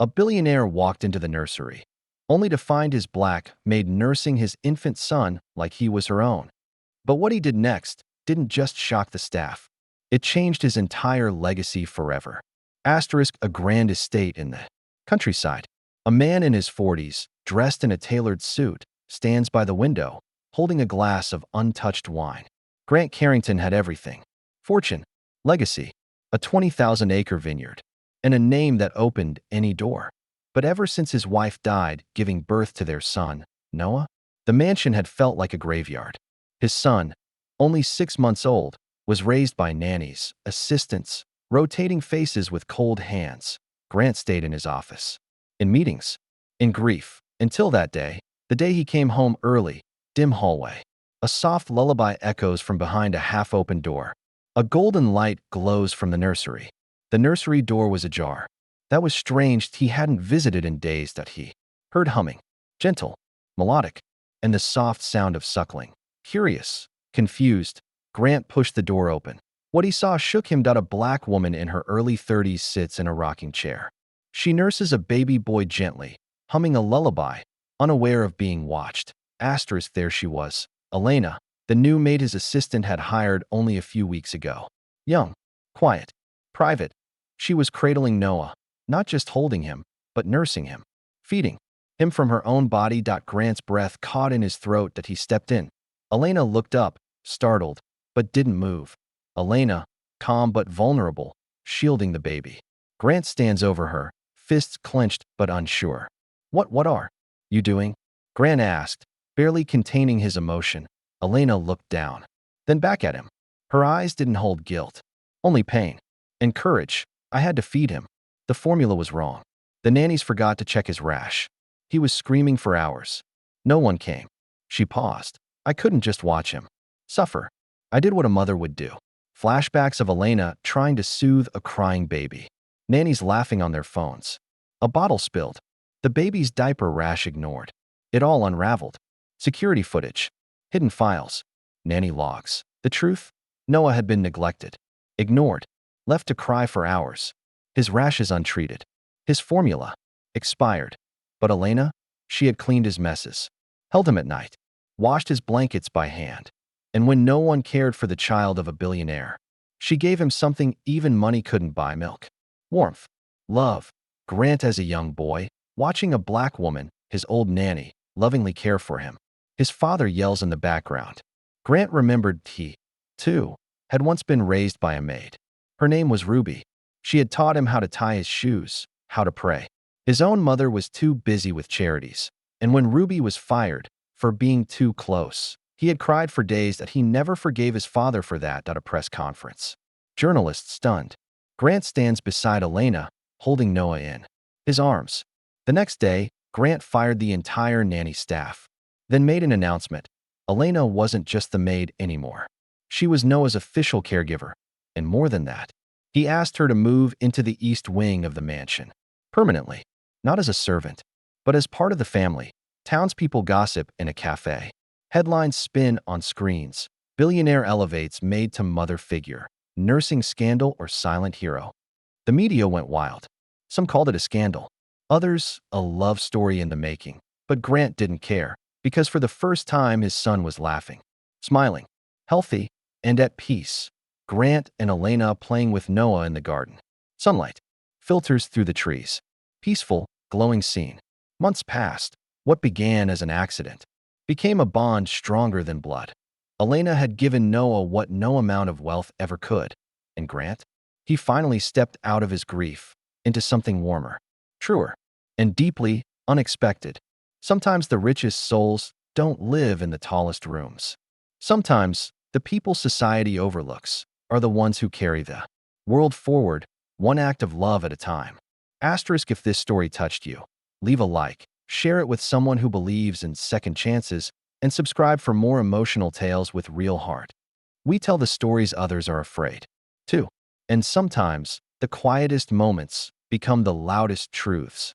A billionaire walked into the nursery, only to find his black maid nursing his infant son like he was her own. But what he did next didn't just shock the staff. It changed his entire legacy forever. Asterisk a grand estate in the countryside. A man in his 40s, dressed in a tailored suit, stands by the window, holding a glass of untouched wine. Grant Carrington had everything: fortune, legacy, a 20,000-acre vineyard, and a name that opened any door. But ever since his wife died, giving birth to their son, Noah, the mansion had felt like a graveyard. His son, only 6 months old, was raised by nannies, assistants, rotating faces with cold hands. Grant stayed in his office, in meetings, in grief, until that day, the day he came home early. Dim hallway. A soft lullaby echoes from behind a half-open door. A golden light glows from the nursery. The nursery door was ajar. That was strange. He hadn't visited in days. That he heard humming, gentle, melodic, and the soft sound of suckling. Curious, confused, Grant pushed the door open. What he saw shook him. A black woman in her early 30s sits in a rocking chair. She nurses a baby boy gently, humming a lullaby, unaware of being watched. Asterisk there she was, Elena, the new maid his assistant had hired only a few weeks ago. Young, quiet, private, she was cradling Noah, not just holding him, but nursing him, feeding him from her own body. Grant's breath caught in his throat. That he stepped in. Elena looked up, startled, but didn't move. Elena, calm but vulnerable, shielding the baby. Grant stands over her, fists clenched but unsure. What are you doing?" Grant asked, barely containing his emotion. Elena looked down, then back at him. Her eyes didn't hold guilt, only pain and courage. "I had to feed him. The formula was wrong. The nannies forgot to check his rash. He was screaming for hours. No one came." She paused. "I couldn't just watch him suffer. I did what a mother would do." Flashbacks of Elena trying to soothe a crying baby. Nannies laughing on their phones. A bottle spilled. The baby's diaper rash ignored. It all unraveled. Security footage. Hidden files. Nanny logs. The truth? Noah had been neglected, ignored, left to cry for hours. His rashes untreated. His formula expired. But Elena? She had cleaned his messes, held him at night, washed his blankets by hand. And when no one cared for the child of a billionaire, she gave him something even money couldn't buy: milk, warmth, love. Grant, as a young boy, watching a black woman, his old nanny, lovingly care for him. His father yells in the background. Grant remembered he, too, had once been raised by a maid. Her name was Ruby. She had taught him how to tie his shoes, how to pray. His own mother was too busy with charities, and when Ruby was fired for being too close, he had cried for days. That he never forgave his father for that. At a press conference, journalists stunned. Grant stands beside Elena, holding Noah in his arms. The next day, Grant fired the entire nanny staff, then made an announcement. Elena wasn't just the maid anymore. She was Noah's official caregiver, and more than that, he asked her to move into the east wing of the mansion, permanently, not as a servant, but as part of the family. Townspeople gossip in a cafe. Headlines spin on screens. Billionaire elevates maid to mother figure. Nursing scandal or silent hero. The media went wild. Some called it a scandal. Others, a love story in the making. But Grant didn't care, because for the first time his son was laughing, smiling, healthy, and at peace. Grant and Elena playing with Noah in the garden. Sunlight filters through the trees. Peaceful, glowing scene. Months passed. What began as an accident became a bond stronger than blood. Elena had given Noah what no amount of wealth ever could. And Grant? He finally stepped out of his grief into something warmer, truer, and deeply unexpected. Sometimes the richest souls don't live in the tallest rooms. Sometimes the people society overlooks are the ones who carry the world forward, one act of love at a time. Asterisk if this story touched you, leave a like, share it with someone who believes in second chances, and subscribe for more emotional tales with real heart. We tell the stories others are afraid to, and sometimes the quietest moments become the loudest truths.